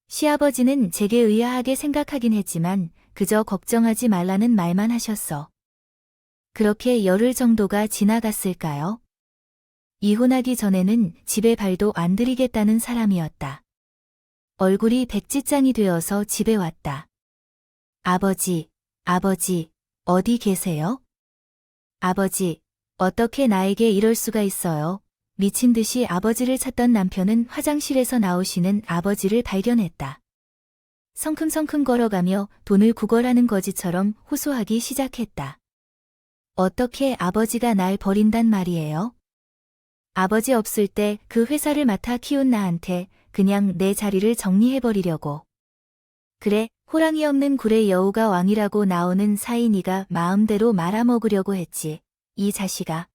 시아버지는 제게 의아하게 생각하긴 했지만 그저 걱정하지 말라는 말만 하셨어. 그렇게 열흘 정도가 지나갔을까요? 이혼하기 전에는 집에 발도 안 들이겠다는 사람이었다. 얼굴이 백지장이 되어서 집에 왔다. 아버지, 어디 계세요? 아버지, 어떻게 나에게 이럴 수가 있어요? 미친 듯이 아버지를 찾던 남편은 화장실에서 나오시는 아버지를 발견했다. 성큼성큼 걸어가며 돈을 구걸하는 거지처럼 호소하기 시작했다. 어떻게 아버지가 날 버린단 말이에요? 아버지 없을 때 그 회사를 맡아 키운 나한테 그냥 내 자리를 정리해버리려고. 그래, 호랑이 없는 굴의 여우가 왕이라고 나오는 사이 네가 마음대로 말아먹으려고 했지. 이 자식아.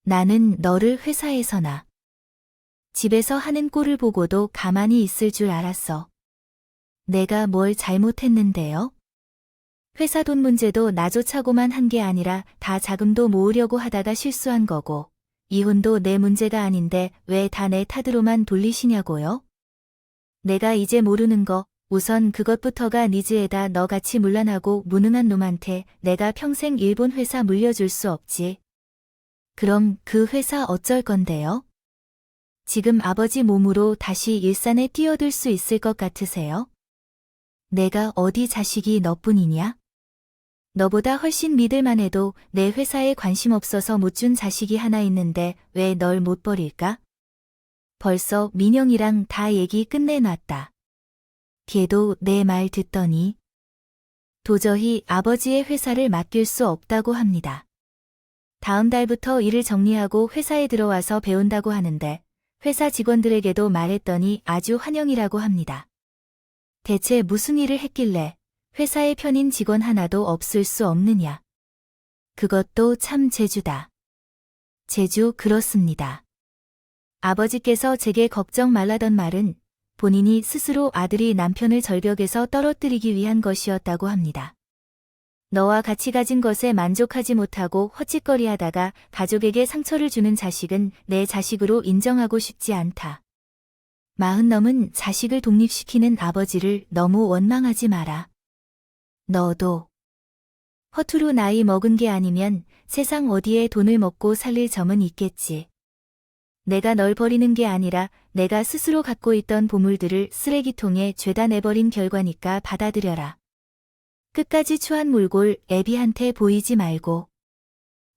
나는 너를 회사에서나 집에서 하는 꼴을 보고도 가만히 있을 줄 알았어. 내가 뭘 잘못했는데요? 회사 돈 문제도 나조차고만 한 게 아니라 다 자금도 모으려고 하다가 실수한 거고 이혼도 내 문제가 아닌데 왜 다 내 탓으로만 돌리시냐고요? 내가 이제 모르는 거 우선 그것부터가 니즈에다 너같이 문란하고 무능한 놈한테 내가 평생 일본 회사 물려줄 수 없지. 그럼 그 회사 어쩔 건데요? 지금 아버지 몸으로 다시 일산에 뛰어들 수 있을 것 같으세요? 내가 어디 자식이 너뿐이냐? 너보다 훨씬 믿을만 해도 내 회사에 관심 없어서 못 준 자식이 하나 있는데 왜 널 못 버릴까? 벌써 민영이랑 다 얘기 끝내놨다. 걔도 내 말 듣더니 도저히 아버지의 회사를 맡길 수 없다고 합니다. 다음 달부터 일을 정리하고 회사에 들어와서 배운다고 하는데 회사 직원들에게도 말했더니 아주 환영이라고 합니다. 대체 무슨 일을 했길래 회사에 편인 직원 하나도 없을 수 없느냐. 그것도 참 재주다. 재주 그렇습니다. 아버지께서 제게 걱정 말라던 말은 본인이 스스로 아들이 남편을 절벽에서 떨어뜨리기 위한 것이었다고 합니다. 너와 같이 가진 것에 만족하지 못하고 헛짓거리하다가 가족에게 상처를 주는 자식은 내 자식으로 인정하고 싶지 않다. 40 넘은 자식을 독립시키는 아버지를 너무 원망하지 마라. 너도 허투루 나이 먹은 게 아니면 세상 어디에 돈을 먹고 살릴 점은 있겠지. 내가 널 버리는 게 아니라 내가 스스로 갖고 있던 보물들을 쓰레기통에 죄다 내버린 결과니까 받아들여라. 끝까지 추한 몰골 애비한테 보이지 말고.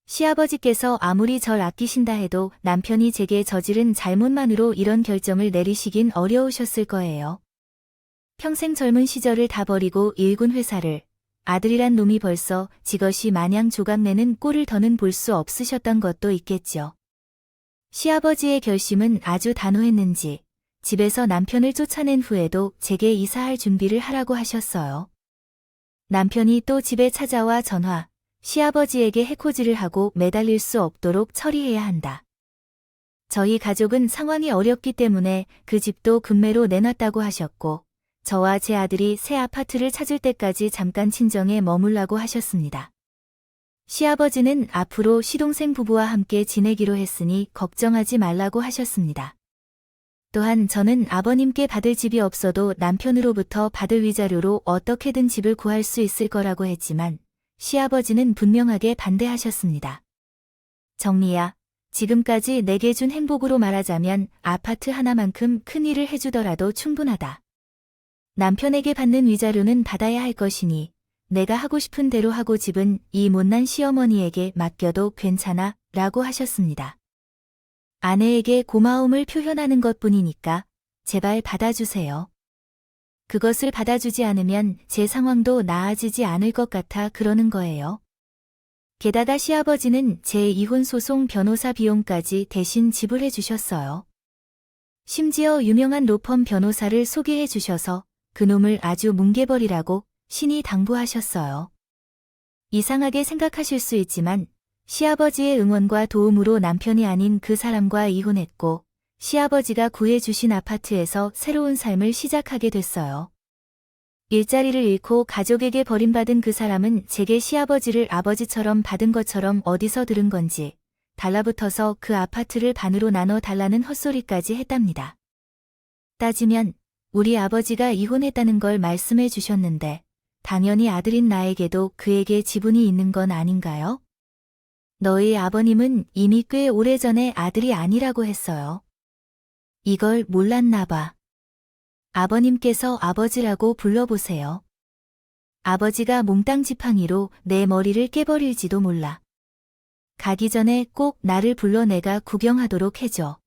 시아버지께서 아무리 절 아끼신다 해도 남편이 제게 저지른 잘못만으로 이런 결정을 내리시긴 어려우셨을 거예요. 평생 젊은 시절을 다 버리고 일군 회사를 아들이란 놈이 벌써 지것이 마냥 조각내는 꼴을 더는 볼 수 없으셨던 것도 있겠죠. 시아버지의 결심은 아주 단호했는지 집에서 남편을 쫓아낸 후에도 제게 이사할 준비를 하라고 하셨어요. 남편이 또 집에 찾아와 전화, 시아버지에게 해코지를 하고 매달릴 수 없도록 처리해야 한다. 저희 가족은 상황이 어렵기 때문에 그 집도 급매로 내놨다고 하셨고 저와 제 아들이 새 아파트를 찾을 때까지 잠깐 친정에 머물라고 하셨습니다. 시아버지는 앞으로 시동생 부부와 함께 지내기로 했으니 걱정하지 말라고 하셨습니다. 또한 저는 아버님께 받을 집이 없어도 남편으로부터 받을 위자료로 어떻게든 집을 구할 수 있을 거라고 했지만 시아버지는 분명하게 반대하셨습니다. 정리야, 지금까지 내게 준 행복으로 말하자면 아파트 하나만큼 큰 일을 해주더라도 충분하다. 남편에게 받는 위자료는 받아야 할 것이니 내가 하고 싶은 대로 하고 집은 이 못난 시어머니에게 맡겨도 괜찮아 라고 하셨습니다. 아내에게 고마움을 표현하는 것뿐이니까 제발 받아주세요. 그것을 받아주지 않으면 제 상황도 나아지지 않을 것 같아 그러는 거예요. 게다가 시아버지는 제 이혼 소송 변호사 비용까지 대신 지불해 주셨어요. 심지어 유명한 로펌 변호사를 소개해 주셔서 그놈을 아주 뭉개버리라고 신이 당부하셨어요. 이상하게 생각하실 수 있지만 시아버지의 응원과 도움으로 남편이 아닌 그 사람과 이혼했고 시아버지가 구해주신 아파트에서 새로운 삶을 시작하게 됐어요. 일자리를 잃고 가족에게 버림받은 그 사람은 제게 시아버지를 아버지처럼 받은 것처럼 어디서 들은 건지 달라붙어서 그 아파트를 반으로 나눠 달라는 헛소리까지 했답니다. 따지면 우리 아버지가 이혼했다는 걸 말씀해 주셨는데 당연히 아들인 나에게도 그에게 지분이 있는 건 아닌가요? 너희 아버님은 이미 꽤 오래전에 아들이 아니라고 했어요. 이걸 몰랐나 봐. 아버님께서 아버지라고 불러보세요. 아버지가 몽땅 지팡이로 내 머리를 깨버릴지도 몰라. 가기 전에 꼭 나를 불러 내가 구경하도록 해줘.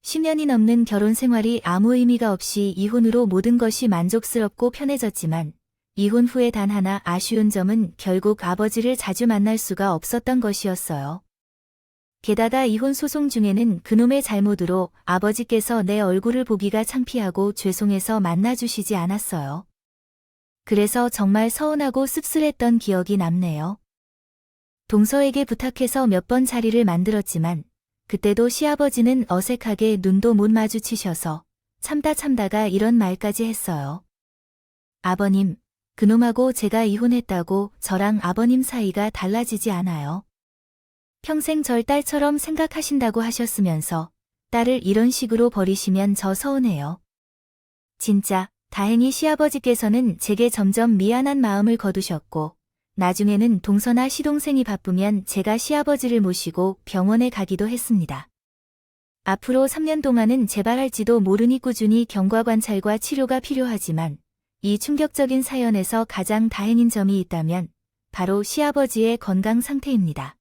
10년이 넘는 결혼 생활이 아무 의미가 없이 이혼으로 모든 것이 만족스럽고 편해졌지만 이혼 후에 단 하나 아쉬운 점은 결국 아버지를 자주 만날 수가 없었던 것이었어요. 게다가 이혼 소송 중에는 그놈의 잘못으로 아버지께서 내 얼굴을 보기가 창피하고 죄송해서 만나주시지 않았어요. 그래서 정말 서운하고 씁쓸했던 기억이 남네요. 동서에게 부탁해서 몇 번 자리를 만들었지만 그때도 시아버지는 어색하게 눈도 못 마주치셔서 참다가 이런 말까지 했어요. 아버님, 그놈하고 제가 이혼했다고 저랑 아버님 사이가 달라지지 않아요. 평생 절 딸처럼 생각하신다고 하셨으면서 딸을 이런 식으로 버리시면 저 서운해요. 진짜 다행히 시아버지께서는 제게 점점 미안한 마음을 거두셨고 나중에는 동서나 시동생이 바쁘면 제가 시아버지를 모시고 병원에 가기도 했습니다. 앞으로 3년 동안은 재발할지도 모르니 꾸준히 경과관찰과 치료가 필요하지만 이 충격적인 사연에서 가장 다행인 점이 있다면 바로 시아버지의 건강 상태입니다.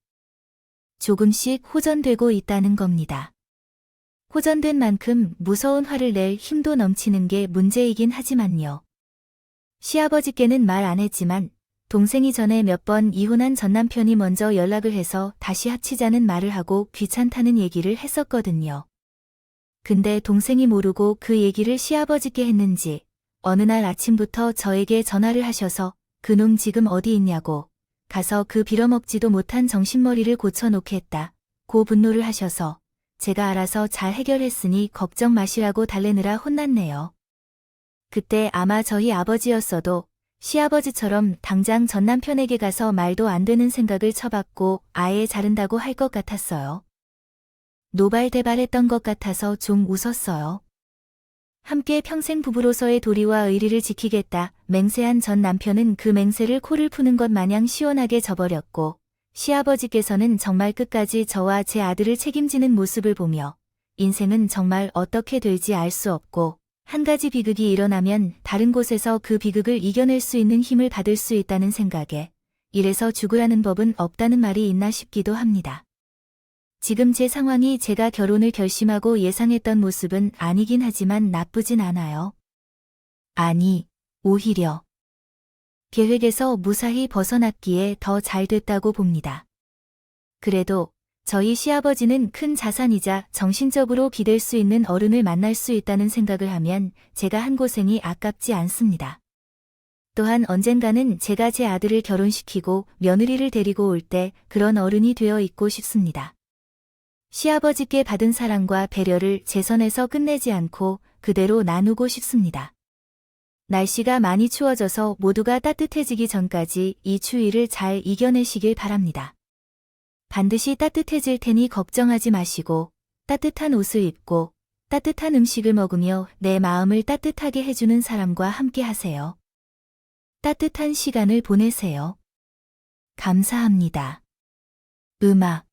조금씩 호전되고 있다는 겁니다. 호전된 만큼 무서운 화를 낼 힘도 넘치는 게 문제이긴 하지만요. 시아버지께는 말 안 했지만 동생이 전에 몇 번 이혼한 전남편이 먼저 연락을 해서 다시 합치자는 말을 하고 귀찮다는 얘기를 했었거든요. 근데 동생이 모르고 그 얘기를 시아버지께 했는지 어느 날 아침부터 저에게 전화를 하셔서 그놈 지금 어디 있냐고 가서 그 빌어먹지도 못한 정신머리를 고쳐놓겠다 고 분노를 하셔서 제가 알아서 잘 해결했으니 걱정 마시라고 달래느라 혼났네요. 그때 아마 저희 아버지였어도 시아버지처럼 당장 전남편에게 가서 말도 안 되는 생각을 쳐봤고 아예 자른다고 할 것 같았어요. 노발대발했던 것 같아서 좀 웃었어요. 함께 평생 부부로서의 도리와 의리를 지키겠다 맹세한 전 남편은 그 맹세를 코를 푸는 것 마냥 시원하게 져버렸고 시아버지께서는 정말 끝까지 저와 제 아들을 책임지는 모습을 보며 인생은 정말 어떻게 될지 알 수 없고 한 가지 비극이 일어나면 다른 곳에서 그 비극을 이겨낼 수 있는 힘을 받을 수 있다는 생각에 이래서 죽으라는 법은 없다는 말이 있나 싶기도 합니다. 지금 제 상황이 제가 결혼을 결심하고 예상했던 모습은 아니긴 하지만 나쁘진 않아요. 아니, 오히려 계획에서 무사히 벗어났기에 더 잘 됐다고 봅니다. 그래도 저희 시아버지는 큰 자산이자 정신적으로 기댈 수 있는 어른을 만날 수 있다는 생각을 하면 제가 한 고생이 아깝지 않습니다. 또한 언젠가는 제가 제 아들을 결혼시키고 며느리를 데리고 올 때 그런 어른이 되어 있고 싶습니다. 시아버지께 받은 사랑과 배려를 제 선에서 끝내지 않고 그대로 나누고 싶습니다. 날씨가 많이 추워져서 모두가 따뜻해지기 전까지 이 추위를 잘 이겨내시길 바랍니다. 반드시 따뜻해질 테니 걱정하지 마시고 따뜻한 옷을 입고 따뜻한 음식을 먹으며 내 마음을 따뜻하게 해주는 사람과 함께 하세요. 따뜻한 시간을 보내세요. 감사합니다. 음악